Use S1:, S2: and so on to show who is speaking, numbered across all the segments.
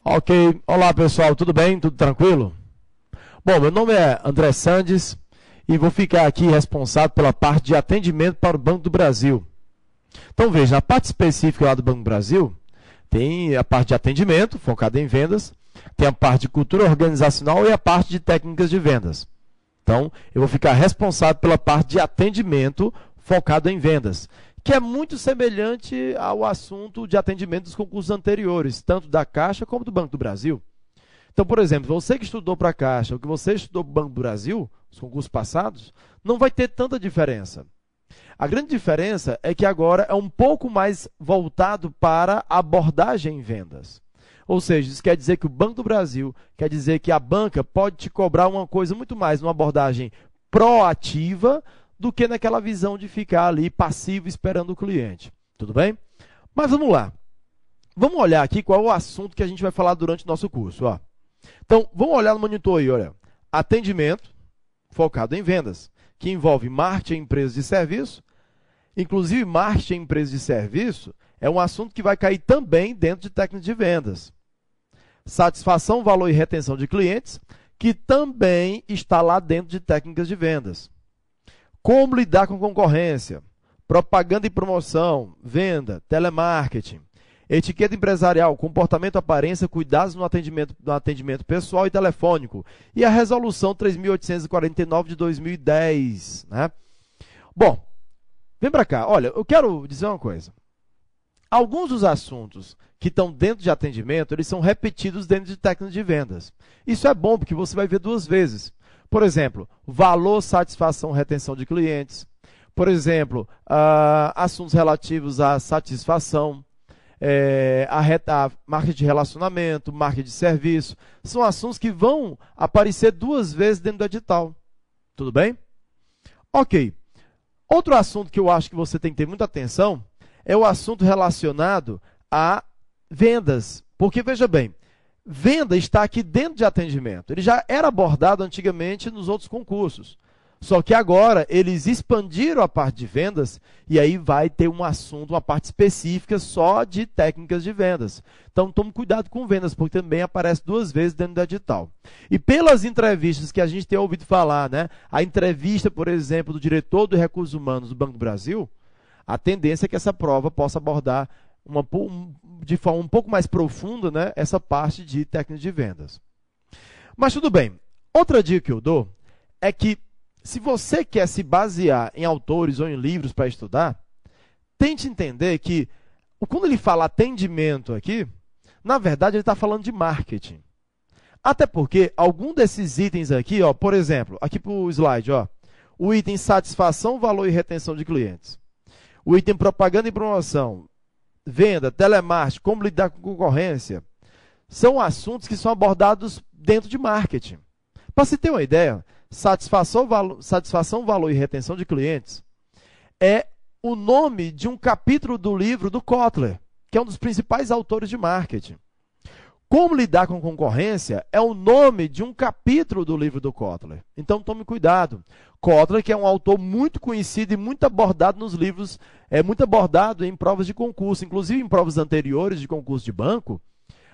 S1: Ok, olá pessoal, tudo bem? Tudo tranquilo? Bom, meu nome é André Sandes e vou ficar aqui responsável pela parte de atendimento para o Banco do Brasil. Então veja, na parte específica lá do Banco do Brasil, tem a parte de atendimento, focada em vendas, tem a parte de cultura organizacional e a parte de técnicas de vendas. Então, eu vou ficar responsável pela parte de atendimento focado em vendas, que é muito semelhante ao assunto de atendimento dos concursos anteriores, tanto da Caixa como do Banco do Brasil. Então, por exemplo, você que estudou para a Caixa, ou que você estudou para o Banco do Brasil, os concursos passados, não vai ter tanta diferença. A grande diferença é que agora é um pouco mais voltado para a abordagem em vendas. Ou seja, isso quer dizer que o Banco do Brasil, quer dizer que a banca pode te cobrar uma coisa muito mais, uma abordagem proativa, do que naquela visão de ficar ali passivo esperando o cliente. Tudo bem? Mas vamos lá. Vamos olhar aqui qual é o assunto que a gente vai falar durante o nosso curso. Ó. Então, vamos olhar no monitor aí, olha. Atendimento focado em vendas, que envolve marketing em empresas de serviço. Inclusive, marketing em empresas de serviço é um assunto que vai cair também dentro de técnicas de vendas. Satisfação, valor e retenção de clientes, que também está lá dentro de técnicas de vendas. Como lidar com concorrência, propaganda e promoção, venda, telemarketing, etiqueta empresarial, comportamento, aparência, cuidados no atendimento pessoal e telefônico. E a resolução 3.849 de 2010. Né? Bom, vem para cá. Olha, eu quero dizer uma coisa. Alguns dos assuntos que estão dentro de atendimento, eles são repetidos dentro de técnicas de vendas. Isso é bom, porque você vai ver duas vezes. Por exemplo, valor, satisfação, retenção de clientes. Por exemplo, assuntos relativos à satisfação, a marketing de relacionamento, marketing de serviço. São assuntos que vão aparecer duas vezes dentro do edital. Tudo bem? Ok. Outro assunto que eu acho que você tem que ter muita atenção é o assunto relacionado a vendas. Porque, veja bem, venda está aqui dentro de atendimento. Ele já era abordado antigamente nos outros concursos. Só que agora eles expandiram a parte de vendas e aí vai ter um assunto, uma parte específica só de técnicas de vendas. Então tome cuidado com vendas, porque também aparece duas vezes dentro do edital. E pelas entrevistas que a gente tem ouvido falar, né? A entrevista, por exemplo, do diretor de recursos humanos do Banco do Brasil, a tendência é que essa prova possa abordar de forma um pouco mais profunda, né, essa parte de técnicas de vendas. Mas tudo bem. Outra dica que eu dou é que, se você quer se basear em autores ou em livros para estudar, tente entender que, quando ele fala atendimento aqui, na verdade ele está falando de marketing. Até porque algum desses itens aqui, ó, por exemplo, aqui para o slide, ó, o item satisfação, valor e retenção de clientes. O item propaganda e promoção, venda, telemarketing, como lidar com concorrência, são assuntos que são abordados dentro de marketing. Para se ter uma ideia, satisfação, valor e retenção de clientes é o nome de um capítulo do livro do Kotler, que é um dos principais autores de marketing. Como lidar com concorrência é o nome de um capítulo do livro do Kotler. Então, tome cuidado. Kotler, que é um autor muito conhecido e muito abordado nos livros, muito abordado em provas de concurso, inclusive em provas anteriores de concurso de banco,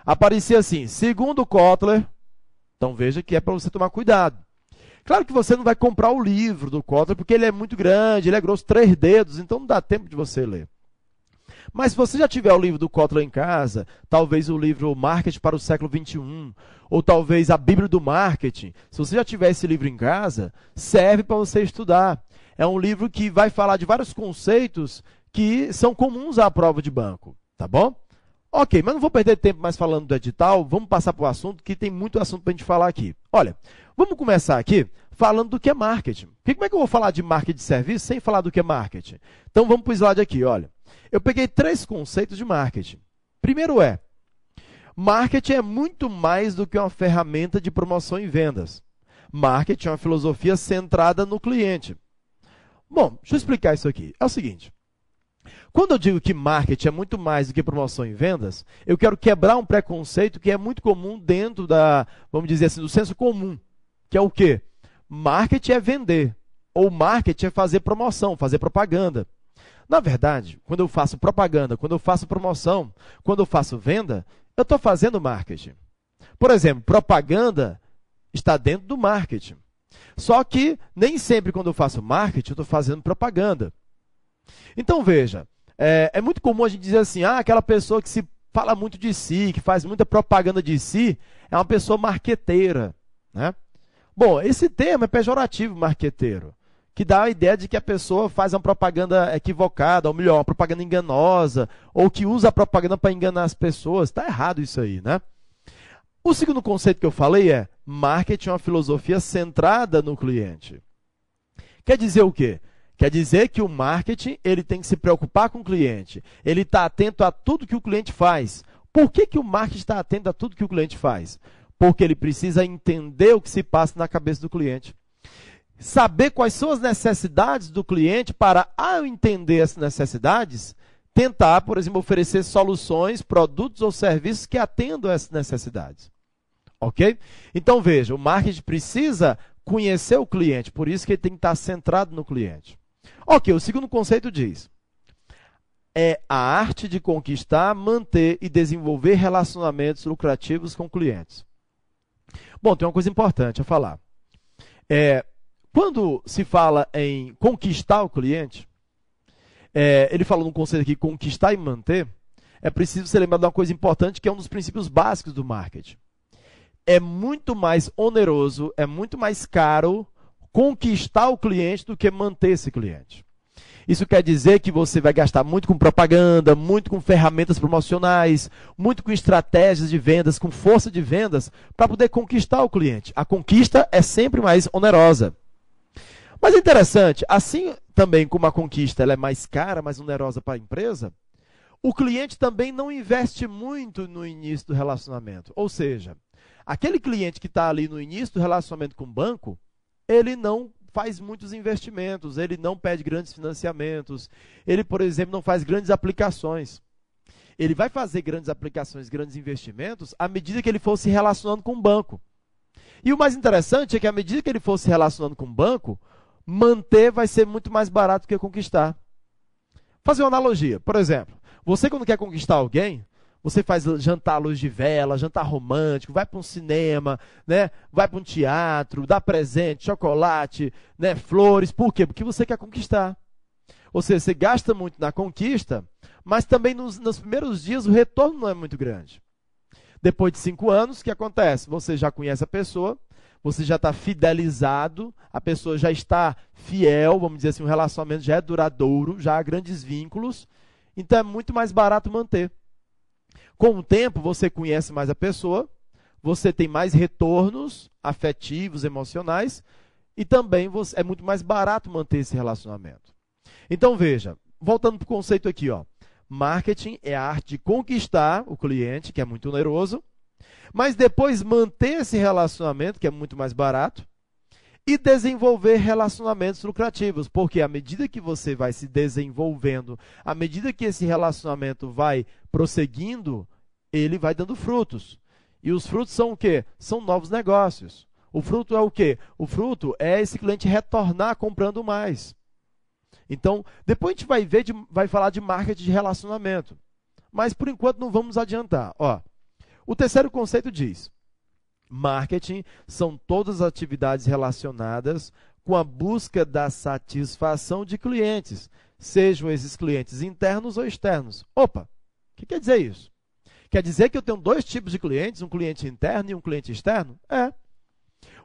S1: aparecia assim, segundo Kotler. Então, veja que é para você tomar cuidado. Claro que você não vai comprar o livro do Kotler, porque ele é muito grande, ele é grosso, 3 dedos, então não dá tempo de você ler. Mas se você já tiver o livro do Kotler em casa, talvez o livro Marketing para o século XXI, ou talvez a Bíblia do Marketing, se você já tiver esse livro em casa, serve para você estudar. É um livro que vai falar de vários conceitos que são comuns à prova de banco, tá bom? Ok, mas não vou perder tempo mais falando do edital, vamos passar para o assunto, que tem muito assunto para a gente falar aqui. Olha, vamos começar aqui falando do que é marketing. Como é que eu vou falar de marketing de serviço sem falar do que é marketing? Então vamos para o slide aqui, olha. Eu peguei 3 conceitos de marketing. Primeiro marketing é muito mais do que uma ferramenta de promoção e vendas. Marketing é uma filosofia centrada no cliente. Bom, deixa eu explicar isso aqui. É o seguinte, quando eu digo que marketing é muito mais do que promoção e vendas, eu quero quebrar um preconceito que é muito comum dentro vamos dizer assim, do senso comum, que é o quê? Marketing é vender, ou marketing é fazer promoção, fazer propaganda. Na verdade, quando eu faço propaganda, quando eu faço promoção, quando eu faço venda, eu estou fazendo marketing. Por exemplo, propaganda está dentro do marketing. Só que nem sempre quando eu faço marketing, eu estou fazendo propaganda. Então, veja, é muito comum a gente dizer assim, aquela pessoa que se fala muito de si, que faz muita propaganda de si, é uma pessoa marqueteira, né? Bom, esse termo é pejorativo, marqueteiro, que dá a ideia de que a pessoa faz uma propaganda equivocada, ou melhor, uma propaganda enganosa, ou que usa a propaganda para enganar as pessoas. Está errado isso aí, né? O segundo conceito que eu falei é marketing é uma filosofia centrada no cliente. Quer dizer o quê? Quer dizer que o marketing ele tem que se preocupar com o cliente. Ele está atento a tudo que o cliente faz. Por que o marketing está atento a tudo que o cliente faz? Porque ele precisa entender o que se passa na cabeça do cliente. Saber quais são as necessidades do cliente para, ao entender essas necessidades, tentar, por exemplo, oferecer soluções, produtos ou serviços que atendam a essas necessidades. Ok? Então, veja, o marketing precisa conhecer o cliente, por isso que ele tem que estar centrado no cliente. Ok, o segundo conceito diz, é a arte de conquistar, manter e desenvolver relacionamentos lucrativos com clientes. Bom, tem uma coisa importante a falar. Quando se fala em conquistar o cliente, ele falou num conceito aqui, conquistar e manter, é preciso você lembrar de uma coisa importante que é um dos princípios básicos do marketing. É muito mais oneroso, é muito mais caro conquistar o cliente do que manter esse cliente. Isso quer dizer que você vai gastar muito com propaganda, muito com ferramentas promocionais, muito com estratégias de vendas, com força de vendas, para poder conquistar o cliente. A conquista é sempre mais onerosa. Mas é interessante, assim também como a conquista ela é mais cara, mais onerosa para a empresa, o cliente também não investe muito no início do relacionamento. Ou seja, aquele cliente que está ali no início do relacionamento com o banco, ele não faz muitos investimentos, ele não pede grandes financiamentos, ele, por exemplo, não faz grandes aplicações. Ele vai fazer grandes aplicações, grandes investimentos, à medida que ele for se relacionando com o banco. E o mais interessante é que, à medida que ele for se relacionando com o banco, manter vai ser muito mais barato que conquistar. Fazer uma analogia. Por exemplo, você quando quer conquistar alguém, você faz jantar à luz de vela, jantar romântico, vai para um cinema, né? Vai para um teatro, dá presente, chocolate, né? Flores. Por quê? Porque você quer conquistar. Ou seja, você gasta muito na conquista, mas também nos primeiros dias o retorno não é muito grande. Depois de 5 anos, o que acontece? Você já conhece a pessoa, você já está fidelizado, a pessoa já está fiel, vamos dizer assim, o relacionamento já é duradouro, já há grandes vínculos, então é muito mais barato manter. Com o tempo, você conhece mais a pessoa, você tem mais retornos afetivos, emocionais, e também é muito mais barato manter esse relacionamento. Então, veja, voltando para o conceito aqui, ó, marketing é a arte de conquistar o cliente, que é muito oneroso, mas depois manter esse relacionamento, que é muito mais barato, e desenvolver relacionamentos lucrativos, porque à medida que você vai se desenvolvendo, à medida que esse relacionamento vai prosseguindo, ele vai dando frutos. E os frutos são o quê? São novos negócios. O fruto é o quê? O fruto é esse cliente retornar comprando mais. Então, depois a gente vai falar de marketing de relacionamento. Mas, por enquanto, não vamos adiantar. Ó, o terceiro conceito diz, marketing são todas as atividades relacionadas com a busca da satisfação de clientes, sejam esses clientes internos ou externos. Opa, o que quer dizer isso? Quer dizer que eu tenho 2 tipos de clientes, um cliente interno e um cliente externo? É.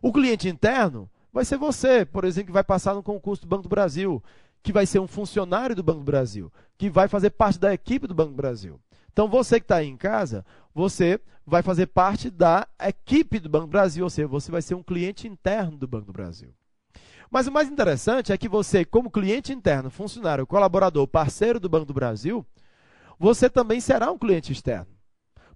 S1: O cliente interno vai ser você, por exemplo, que vai passar no concurso do Banco do Brasil, que vai ser um funcionário do Banco do Brasil, que vai fazer parte da equipe do Banco do Brasil. Então, você que está aí em casa, você vai fazer parte da equipe do Banco do Brasil, ou seja, você vai ser um cliente interno do Banco do Brasil. Mas o mais interessante é que você, como cliente interno, funcionário, colaborador, parceiro do Banco do Brasil, você também será um cliente externo.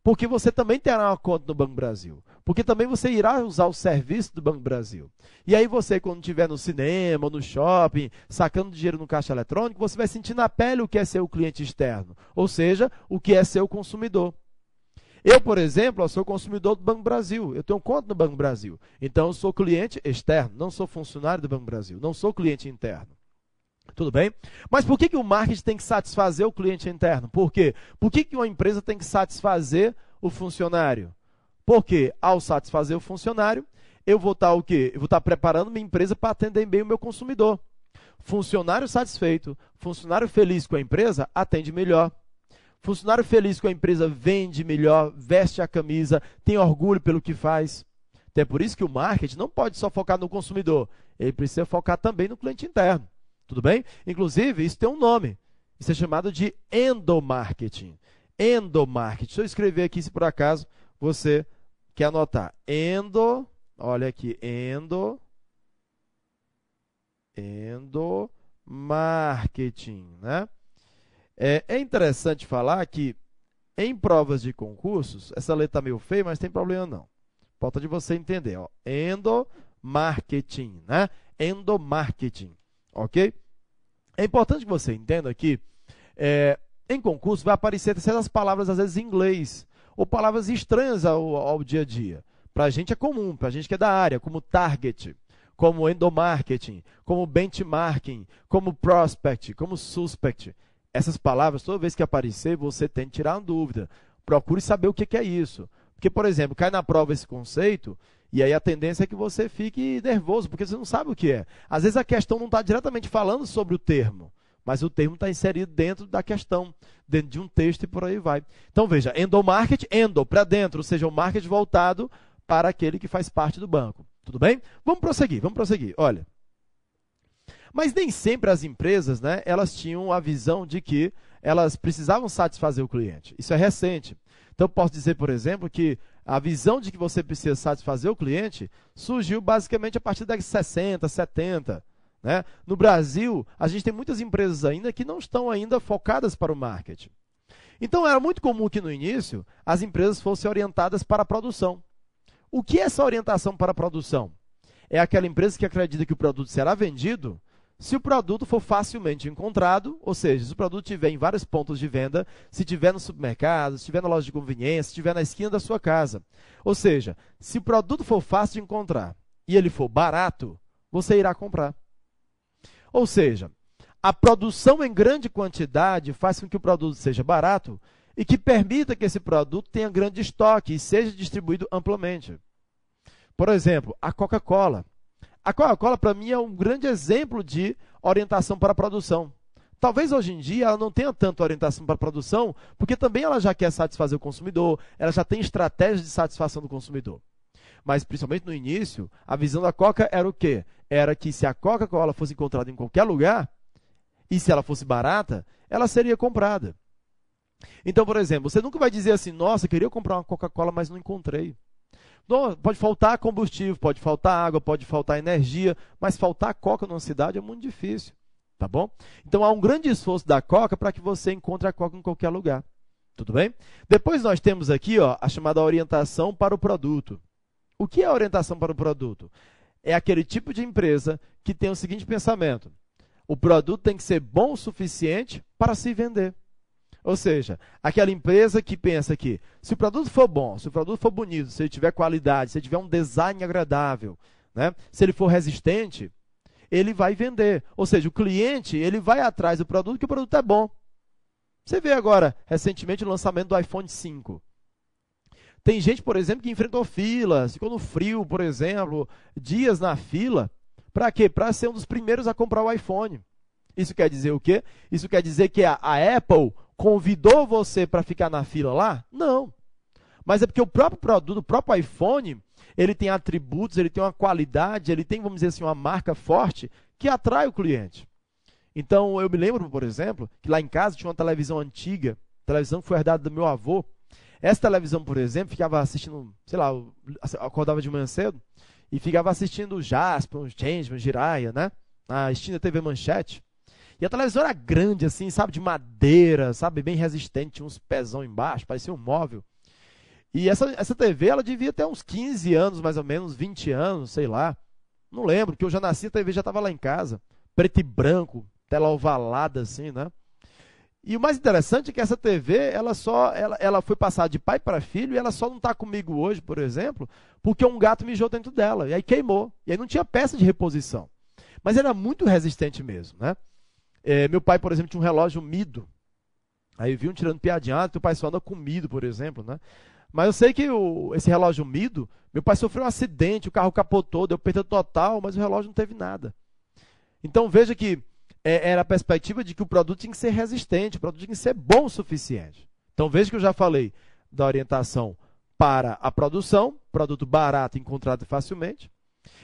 S1: Porque você também terá uma conta no Banco do Brasil. Porque também você irá usar o serviço do Banco do Brasil. E aí você, quando estiver no cinema ou no shopping, sacando dinheiro no caixa eletrônico, você vai sentir na pele o que é ser o cliente externo. Ou seja, o que é ser o consumidor. Eu, por exemplo, sou consumidor do Banco do Brasil. Eu tenho conta no Banco do Brasil. Então, eu sou cliente externo, não sou funcionário do Banco do Brasil. Não sou cliente interno. Tudo bem? Mas por que o marketing tem que satisfazer o cliente interno? Por quê? Por que uma empresa tem que satisfazer o funcionário? Porque ao satisfazer o funcionário, eu vou estar o quê? Eu vou estar preparando minha empresa para atender bem o meu consumidor. Funcionário satisfeito, funcionário feliz com a empresa, atende melhor. Funcionário feliz com a empresa vende melhor, veste a camisa, tem orgulho pelo que faz. Então é por isso que o marketing não pode só focar no consumidor, ele precisa focar também no cliente interno. Tudo bem? Inclusive, isso tem um nome. Isso é chamado de endomarketing. Endomarketing. Deixa eu escrever aqui se por acaso você quer anotar. Olha aqui, endomarketing, né? É interessante falar que em provas de concursos, essa letra está meio feia, mas tem problema não. Falta de você entender, ó. Endomarketing, né? Endomarketing, ok? É importante que você entenda que em concurso vai aparecer certas palavras, às vezes em inglês, ou palavras estranhas ao dia a dia. Para a gente é comum, para a gente que é da área, como target, como endomarketing, como benchmarking, como prospect, como suspect. Essas palavras, toda vez que aparecer, você tem que tirar uma dúvida. Procure saber o que é isso. Porque, por exemplo, cai na prova esse conceito, e aí a tendência é que você fique nervoso, porque você não sabe o que é. Às vezes a questão não está diretamente falando sobre o termo, mas o termo está inserido dentro da questão, dentro de um texto e por aí vai. Então, veja, endomarketing, endo, para dentro, ou seja, o marketing voltado para aquele que faz parte do banco. Tudo bem? Vamos prosseguir. Olha, mas nem sempre as empresas, né, elas tinham a visão de que elas precisavam satisfazer o cliente. Isso é recente. Então, eu posso dizer, por exemplo, que a visão de que você precisa satisfazer o cliente surgiu basicamente a partir da década de 60, 70. Né? No Brasil, a gente tem muitas empresas ainda que não estão ainda focadas para o marketing. Então, era muito comum que no início as empresas fossem orientadas para a produção. O que é essa orientação para a produção? É aquela empresa que acredita que o produto será vendido se o produto for facilmente encontrado, ou seja, se o produto estiver em vários pontos de venda, se estiver no supermercado, se estiver na loja de conveniência, se estiver na esquina da sua casa. Ou seja, se o produto for fácil de encontrar e ele for barato, você irá comprar. Ou seja, a produção em grande quantidade faz com que o produto seja barato e que permita que esse produto tenha grande estoque e seja distribuído amplamente. Por exemplo, a Coca-Cola. A Coca-Cola, para mim, é um grande exemplo de orientação para a produção. Talvez hoje em dia ela não tenha tanta orientação para a produção, porque também ela já quer satisfazer o consumidor, ela já tem estratégias de satisfação do consumidor. Mas, principalmente no início, a visão da Coca era o quê? Era que se a Coca-Cola fosse encontrada em qualquer lugar, e se ela fosse barata, ela seria comprada. Então, por exemplo, você nunca vai dizer assim, nossa, eu queria comprar uma Coca-Cola, mas não encontrei. Não, pode faltar combustível, pode faltar água, pode faltar energia, mas faltar Coca numa cidade é muito difícil, tá bom? Então, há um grande esforço da Coca para que você encontre a Coca em qualquer lugar, tudo bem? Depois nós temos aqui a chamada orientação para o produto. O que é a orientação para o produto? É aquele tipo de empresa que tem o seguinte pensamento: o produto tem que ser bom o suficiente para se vender. Ou seja, aquela empresa que pensa que se o produto for bom, se o produto for bonito, se ele tiver qualidade, se ele tiver um design agradável, né, se ele for resistente, ele vai vender. Ou seja, o cliente ele vai atrás do produto porque o produto é bom. Você vê agora, recentemente, o lançamento do iPhone 5. Tem gente, por exemplo, que enfrentou filas, ficou no frio, por exemplo, dias na fila. Para quê? Para ser um dos primeiros a comprar o iPhone. Isso quer dizer o quê? Isso quer dizer que a Apple convidou você para ficar na fila lá? Não. Mas é porque o próprio produto, o próprio iPhone, ele tem atributos, ele tem uma qualidade, ele tem, vamos dizer assim, uma marca forte que atrai o cliente. Então, eu me lembro, por exemplo, que lá em casa tinha uma televisão antiga, televisão que foi herdada do meu avô. Essa televisão, por exemplo, ficava assistindo, sei lá, eu acordava de manhã cedo e ficava assistindo o Jasper, o Changeman, o Jiraiya, né? Na extinta TV Manchete. E a televisão era grande, assim, sabe, de madeira, sabe, bem resistente, tinha uns pezão embaixo, parecia um móvel. E essa TV, ela devia ter uns 15 anos, mais ou menos, 20 anos, sei lá. Não lembro, porque eu já nasci, a TV já estava lá em casa, preto e branco, tela ovalada, assim, né? E o mais interessante é que essa TV, ela foi passada de pai para filho e ela só não está comigo hoje, por exemplo, porque um gato mijou dentro dela, e aí queimou. E aí não tinha peça de reposição. Mas era muito resistente mesmo, né? Meu pai, por exemplo, tinha um relógio Mido. Aí eu vi um tirando piadinha, teu pai só anda com Mido, por exemplo, né? Mas eu sei que esse relógio Mido, meu pai sofreu um acidente, o carro capotou, deu perda total, mas o relógio não teve nada. Então veja que era a perspectiva de que o produto tinha que ser resistente, o produto tinha que ser bom o suficiente. Então veja que eu já falei da orientação para a produção, produto barato, encontrado facilmente.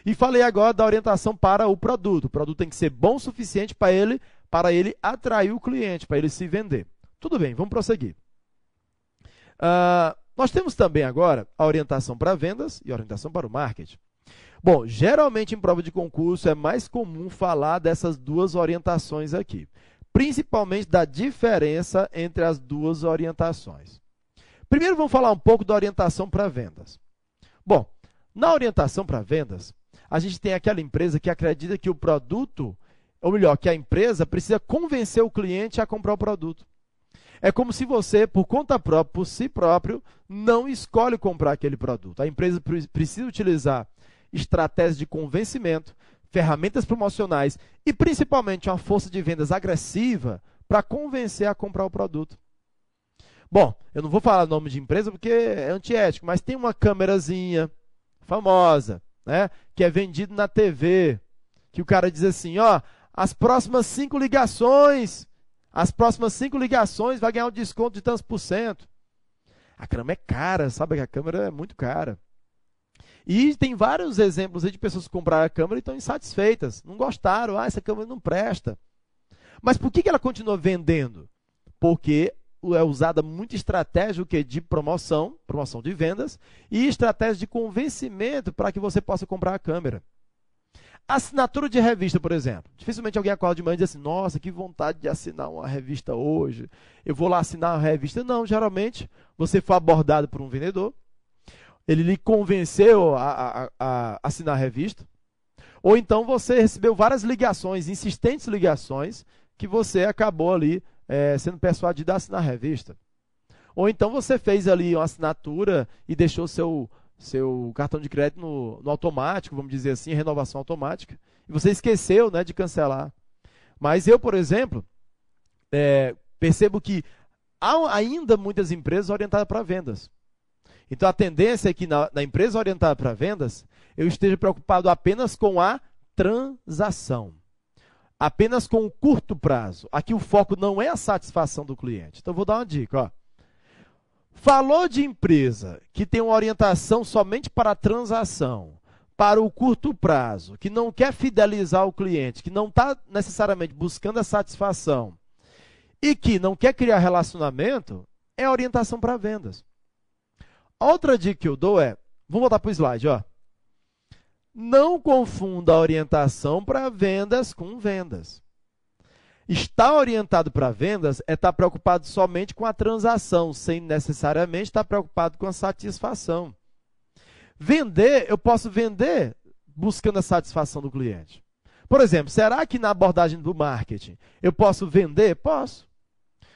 S1: E falei agora da orientação para o produto. O produto tem que ser bom o suficiente para ele atrair o cliente, para ele se vender. Tudo bem, vamos prosseguir. Nós temos também agora a orientação para vendas e a orientação para o marketing. Bom, geralmente em prova de concurso é mais comum falar dessas duas orientações aqui, principalmente da diferença entre as duas orientações. Primeiro vamos falar um pouco da orientação para vendas. Bom, na orientação para vendas, a gente tem aquela empresa que acredita que o produto, ou melhor, que a empresa precisa convencer o cliente a comprar o produto. É como se você, por conta própria, por si próprio, não escolhe comprar aquele produto. A empresa precisa utilizar estratégias de convencimento, ferramentas promocionais e, principalmente, uma força de vendas agressiva para convencer a comprar o produto. Bom, eu não vou falar o nome de empresa porque é antiético, mas tem uma câmerazinha famosa, né, que é vendida na TV, que o cara diz assim, ó, as próximas 5 ligações vai ganhar um desconto de tantos por cento. A câmera é cara, sabe que a câmera é muito cara. E tem vários exemplos aí de pessoas que compraram a câmera e estão insatisfeitas, não gostaram, essa câmera não presta. Mas por que ela continua vendendo? Porque é usada muita estratégia de promoção de vendas, e estratégia de convencimento para que você possa comprar a câmera. Assinatura de revista, por exemplo. Dificilmente alguém acorda de manhã e diz assim, nossa, que vontade de assinar uma revista hoje. Eu vou lá assinar uma revista. Não, geralmente você foi abordado por um vendedor, ele lhe convenceu a assinar a revista, ou então você recebeu várias ligações, insistentes ligações, que você acabou ali sendo persuadido a assinar a revista. Ou então você fez ali uma assinatura e deixou seu cartão de crédito no automático, vamos dizer assim, renovação automática, e você esqueceu, né, de cancelar. Mas eu, por exemplo, percebo que há ainda muitas empresas orientadas para vendas. Então a tendência é que na empresa orientada para vendas, eu esteja preocupado apenas com a transação, apenas com o curto prazo. Aqui o foco não é a satisfação do cliente. Então eu vou dar uma dica, ó. Falou de empresa que tem uma orientação somente para a transação, para o curto prazo, que não quer fidelizar o cliente, que não está necessariamente buscando a satisfação e que não quer criar relacionamento, é orientação para vendas. Outra dica que eu dou vamos voltar para o slide, ó. Não confunda a orientação para vendas com vendas. Estar orientado para vendas é estar preocupado somente com a transação, sem necessariamente estar preocupado com a satisfação. Vender, eu posso vender buscando a satisfação do cliente. Por exemplo, será que na abordagem do marketing eu posso vender? Posso.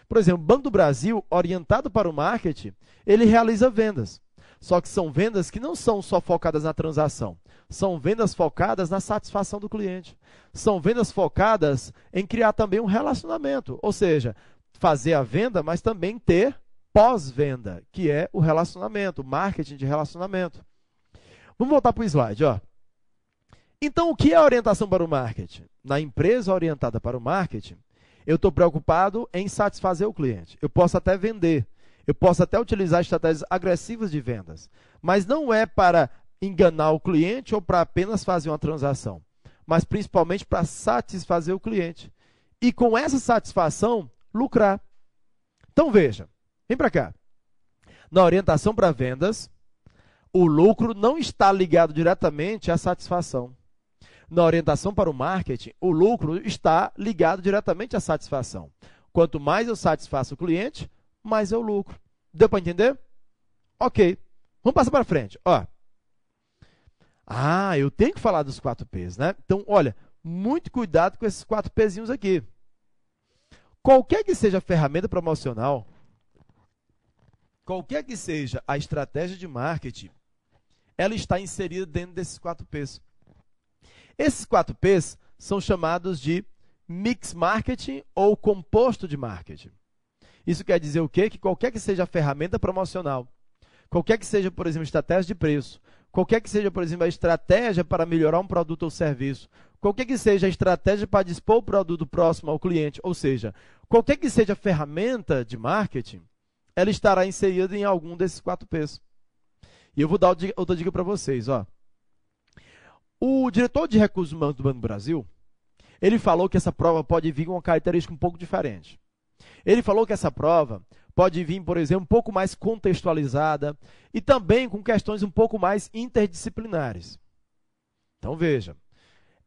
S1: Por exemplo, o Banco do Brasil, orientado para o marketing, ele realiza vendas. Só que são vendas que não são só focadas na transação. São vendas focadas na satisfação do cliente. São vendas focadas em criar também um relacionamento. Ou seja, fazer a venda, mas também ter pós-venda, que é o relacionamento, o marketing de relacionamento. Vamos voltar para o slide, ó. Então, o que é orientação para o marketing? Na empresa orientada para o marketing, eu estou preocupado em satisfazer o cliente. Eu posso até vender, eu posso até utilizar estratégias agressivas de vendas, mas não é para enganar o cliente ou para apenas fazer uma transação, mas principalmente para satisfazer o cliente. E com essa satisfação, lucrar. Então, veja, vem para cá. Na orientação para vendas, o lucro não está ligado diretamente à satisfação. Na orientação para o marketing, o lucro está ligado diretamente à satisfação. Quanto mais eu satisfaço o cliente, mais eu lucro. Deu para entender? Ok. Vamos passar para frente. Ó. Eu tenho que falar dos 4 P's, né? Então, olha, muito cuidado com esses 4 P'zinhos aqui. Qualquer que seja a ferramenta promocional, qualquer que seja a estratégia de marketing, ela está inserida dentro desses 4 P's. Esses 4 P's são chamados de mix marketing ou composto de marketing. Isso quer dizer o quê? Que qualquer que seja a ferramenta promocional, qualquer que seja, por exemplo, estratégia de preço, qualquer que seja, por exemplo, a estratégia para melhorar um produto ou serviço, qualquer que seja a estratégia para dispor o produto próximo ao cliente, ou seja, qualquer que seja a ferramenta de marketing, ela estará inserida em algum desses 4 P's. E eu vou dar outra dica para vocês. Ó. O diretor de recursos humanos do Banco do Brasil, ele falou que essa prova pode vir com uma característica um pouco diferente. Ele falou que essa prova pode vir, por exemplo, um pouco mais contextualizada e também com questões um pouco mais interdisciplinares. Então, veja,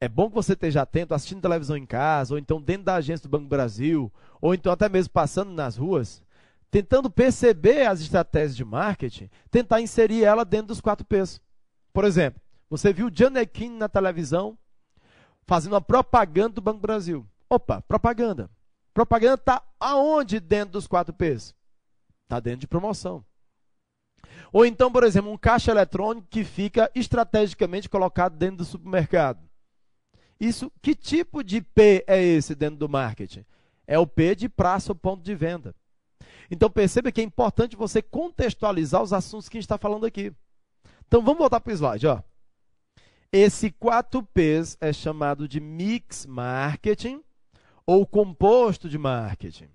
S1: é bom que você esteja atento assistindo televisão em casa, ou então dentro da agência do Banco do Brasil, ou então até mesmo passando nas ruas, tentando perceber as estratégias de marketing, tentar inserir ela dentro dos 4 P's. Por exemplo, você viu o Gianecchini na televisão fazendo uma propaganda do Banco do Brasil. Opa, propaganda. Propaganda está aonde dentro dos 4 P's? Está dentro de promoção. Ou então, por exemplo, um caixa eletrônico que fica estrategicamente colocado dentro do supermercado. Isso, que tipo de P é esse dentro do marketing? É o P de praça ou ponto de venda. Então perceba que é importante você contextualizar os assuntos que a gente está falando aqui. Então vamos voltar para o slide. Ó. Esse 4 P's é chamado de mix marketing ou composto de marketing.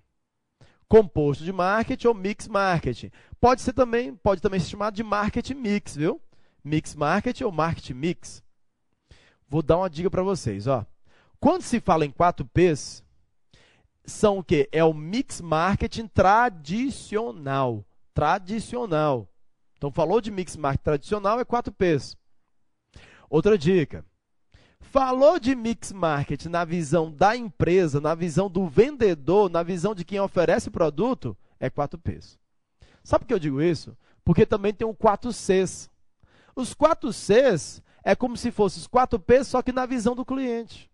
S1: Composto de marketing ou mix marketing. Pode também ser chamado de marketing mix, viu? Mix marketing ou marketing mix. Vou dar uma dica para vocês. Ó. Quando se fala em 4 P's, são o quê? É o mix marketing tradicional. Tradicional. Então, falou de mix marketing tradicional, é 4 P's. Outra dica. Falou de mix marketing na visão da empresa, na visão do vendedor, na visão de quem oferece o produto, é 4 P's. Sabe por que eu digo isso? Porque também tem o 4 C's. Os 4 C's é como se fossem os 4 P's, só que na visão do cliente.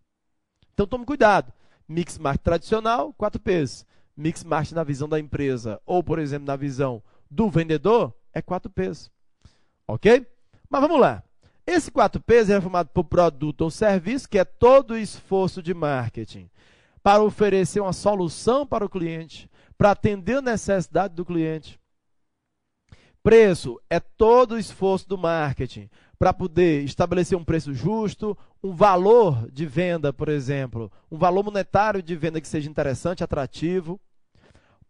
S1: Então, tome cuidado. Mix marketing tradicional, 4 P's. Mix marketing na visão da empresa, ou, por exemplo, na visão do vendedor, é 4 P's. Ok? Mas vamos lá. Esse 4 P's é formado por produto ou serviço, que é todo o esforço de marketing para oferecer uma solução para o cliente, para atender a necessidade do cliente. Preço é todo o esforço do marketing para poder estabelecer um preço justo, um valor de venda, por exemplo, um valor monetário de venda que seja interessante, atrativo.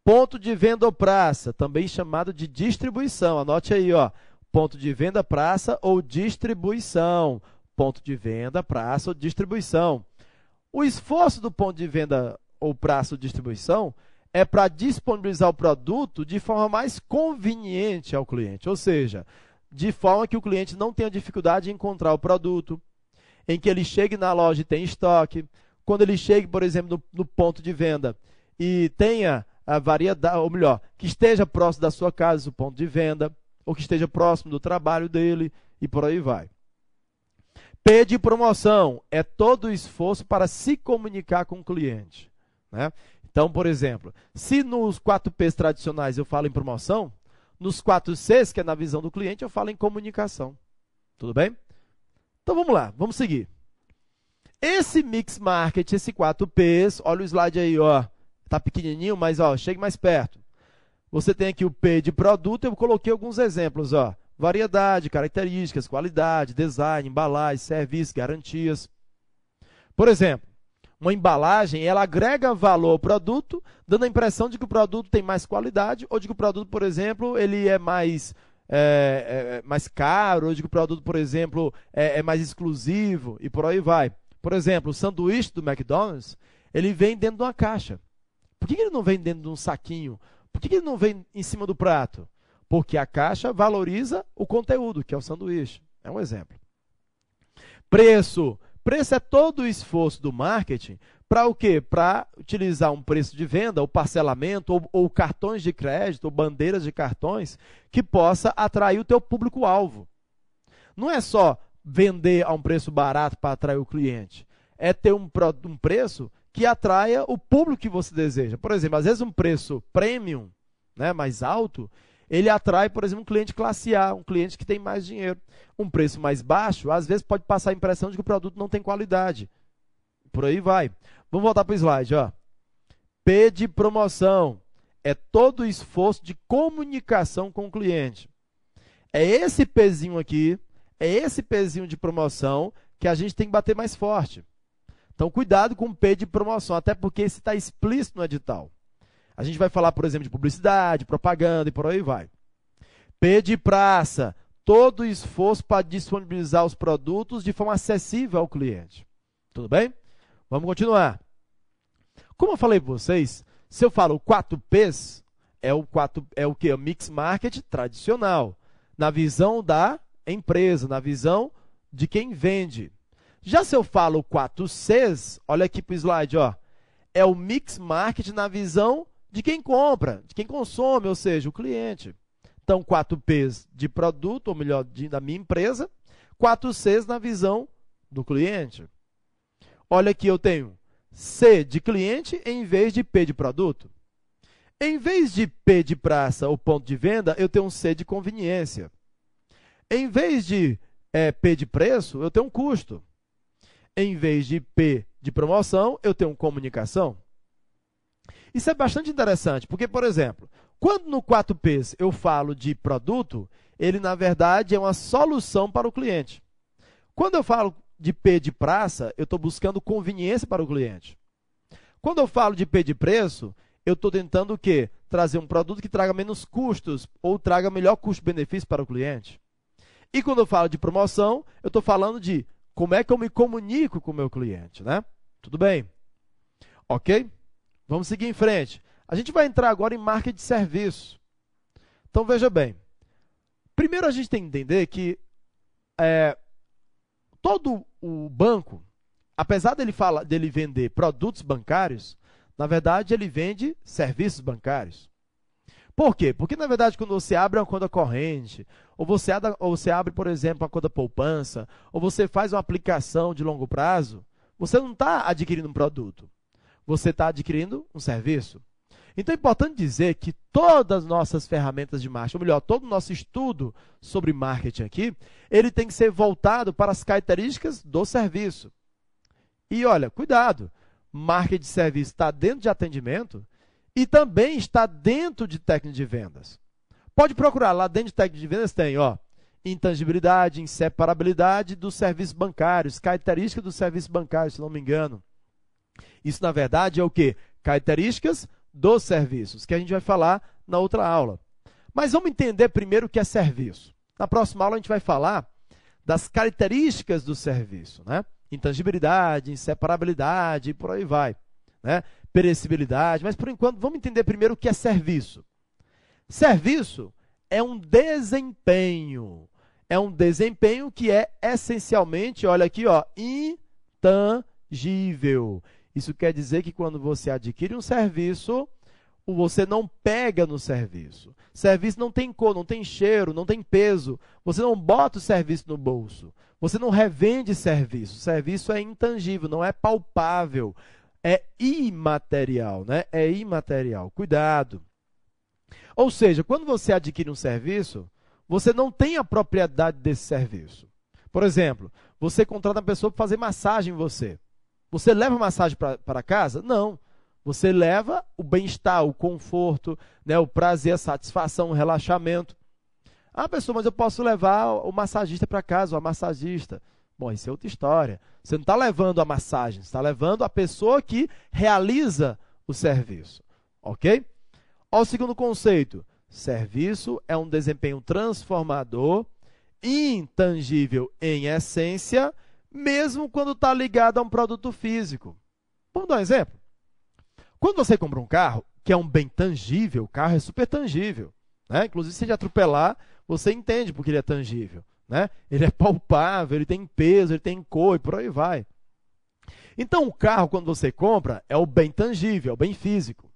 S1: Ponto de venda ou praça, também chamado de distribuição. Anote aí, ó. Ponto de venda, praça ou distribuição. Ponto de venda, praça ou distribuição. O esforço do ponto de venda ou praça ou distribuição é para disponibilizar o produto de forma mais conveniente ao cliente. Ou seja, de forma que o cliente não tenha dificuldade em encontrar o produto, em que ele chegue na loja e tenha estoque, quando ele chegue, por exemplo, no ponto de venda e tenha a variedade, ou melhor, que esteja próximo da sua casa, o ponto de venda, ou que esteja próximo do trabalho dele, e por aí vai. P de promoção é todo o esforço para se comunicar com o cliente. Né? Então, por exemplo, se nos 4 P's tradicionais eu falo em promoção, nos 4 C's, que é na visão do cliente, eu falo em comunicação. Tudo bem? Então vamos lá, vamos seguir. Esse mix marketing, esse 4 P's, olha o slide aí, ó. Tá pequenininho, mas ó, chegue mais perto. Você tem aqui o P de produto, eu coloquei alguns exemplos, ó. Variedade, características, qualidade, design, embalagem, serviço, garantias. Por exemplo, uma embalagem, ela agrega valor ao produto, dando a impressão de que o produto tem mais qualidade, ou de que o produto, por exemplo, ele é mais caro, ou de que o produto, por exemplo, é mais exclusivo, e por aí vai. Por exemplo, o sanduíche do McDonald's, ele vem dentro de uma caixa. Por que ele não vem dentro de um saquinho? Por que ele não vem em cima do prato? Porque a caixa valoriza o conteúdo, que é o sanduíche. É um exemplo. Preço. Preço é todo o esforço do marketing para o quê? Para utilizar um preço de venda, ou parcelamento, ou cartões de crédito, ou bandeiras de cartões, que possa atrair o teu público-alvo. Não é só vender a um preço barato para atrair o cliente. É ter um preço que atraia o público que você deseja. Por exemplo, às vezes um preço premium, né, mais alto, ele atrai, por exemplo, um cliente classe A, um cliente que tem mais dinheiro. Um preço mais baixo, às vezes pode passar a impressão de que o produto não tem qualidade. Por aí vai. Vamos voltar para o slide. Ó. P de promoção é todo o esforço de comunicação com o cliente. É esse pezinho aqui, é esse pezinho de promoção que a gente tem que bater mais forte. Então, cuidado com o P de promoção, até porque esse está explícito no edital. A gente vai falar, por exemplo, de publicidade, propaganda e por aí vai. P de praça, todo o esforço para disponibilizar os produtos de forma acessível ao cliente. Tudo bem? Vamos continuar. Como eu falei para vocês, se eu falo 4Ps, é o que? O Mix Market tradicional, na visão da empresa, na visão de quem vende. Já se eu falo 4Cs, olha aqui para o slide, ó, é o Mix Market na visão de quem compra, de quem consome, ou seja, o cliente. Então, 4Ps de produto, ou melhor, da minha empresa, 4Cs na visão do cliente. Olha aqui, eu tenho C de cliente em vez de P de produto. Em vez de P de praça ou ponto de venda, eu tenho um C de conveniência. Em vez de P de preço, eu tenho um custo. Em vez de P de promoção, eu tenho comunicação. Isso é bastante interessante, porque, por exemplo, quando no 4Ps eu falo de produto, ele, na verdade, é uma solução para o cliente. Quando eu falo de P de praça, eu estou buscando conveniência para o cliente. Quando eu falo de P de preço, eu estou tentando o quê? Trazer um produto que traga menos custos ou traga melhor custo-benefício para o cliente. E quando eu falo de promoção, eu estou falando de como é que eu me comunico com o meu cliente, né? Tudo bem? Ok? Vamos seguir em frente. A gente vai entrar agora em marketing de serviço. Então, veja bem. Primeiro, a gente tem que entender que todo o banco, apesar dele vender produtos bancários, na verdade, ele vende serviços bancários. Por quê? Porque, na verdade, quando você abre uma conta corrente, ou você abre, por exemplo, uma conta poupança, ou você faz uma aplicação de longo prazo, você não está adquirindo um produto. Você está adquirindo um serviço. Então, é importante dizer que todas as nossas ferramentas de marketing, ou melhor, todo o nosso estudo sobre marketing aqui, ele tem que ser voltado para as características do serviço. E, olha, cuidado, marketing de serviço está dentro de atendimento e também está dentro de técnica de vendas. Pode procurar, lá dentro de técnica de vendas tem, ó, intangibilidade, inseparabilidade dos serviços bancários, características dos serviços bancários, se não me engano. Isso, na verdade, é o quê? Características dos serviços, que a gente vai falar na outra aula. Mas vamos entender primeiro o que é serviço. Na próxima aula a gente vai falar das características do serviço, né? Intangibilidade, inseparabilidade e por aí vai, né? Perecibilidade, mas por enquanto vamos entender primeiro o que é serviço. Serviço é um desempenho. É um desempenho que é essencialmente, olha aqui, ó, intangível. Isso quer dizer que quando você adquire um serviço, você não pega no serviço. Serviço não tem cor, não tem cheiro, não tem peso. Você não bota o serviço no bolso. Você não revende serviço. Serviço é intangível, não é palpável. É imaterial, né? É imaterial. Cuidado. Ou seja, quando você adquire um serviço, você não tem a propriedade desse serviço. Por exemplo, você contrata uma pessoa para fazer massagem em você. Você leva a massagem para casa? Não. Você leva o bem-estar, o conforto, né, o prazer, a satisfação, o relaxamento. Ah, pessoal, mas eu posso levar o massagista para casa, ou a massagista. Bom, isso é outra história. Você não está levando a massagem, você está levando a pessoa que realiza o serviço. Ok? Olha o segundo conceito. Serviço é um desempenho transformador, intangível em essência, mesmo quando está ligado a um produto físico. Vamos dar um exemplo? Quando você compra um carro, que é um bem tangível, o carro é super tangível, né? Inclusive, se ele atropelar, você entende porque ele é tangível, né? Ele é palpável, ele tem peso, ele tem cor e por aí vai. Então, o carro, quando você compra, é o bem tangível, é o bem físico.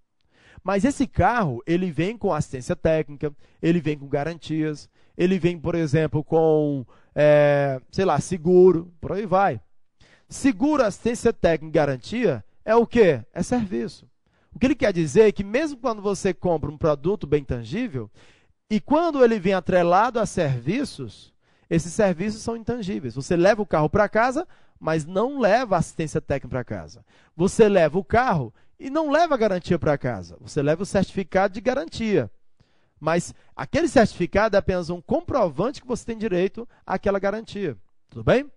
S1: Mas esse carro, ele vem com assistência técnica, ele vem com garantias, ele vem, por exemplo, com, sei lá, seguro, por aí vai. Seguro, assistência técnica e garantia é o quê? É serviço. O que ele quer dizer é que mesmo quando você compra um produto bem tangível, e quando ele vem atrelado a serviços, esses serviços são intangíveis. Você leva o carro para casa, mas não leva assistência técnica para casa. Você leva o carro e não leva a garantia para casa. Você leva o certificado de garantia. Mas aquele certificado é apenas um comprovante que você tem direito àquela garantia. Tudo bem?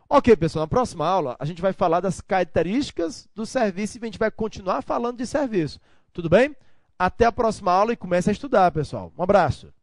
S1: Ok, pessoal, na próxima aula a gente vai falar das características do serviço e a gente vai continuar falando de serviço. Tudo bem? Até a próxima aula e comece a estudar, pessoal. Um abraço.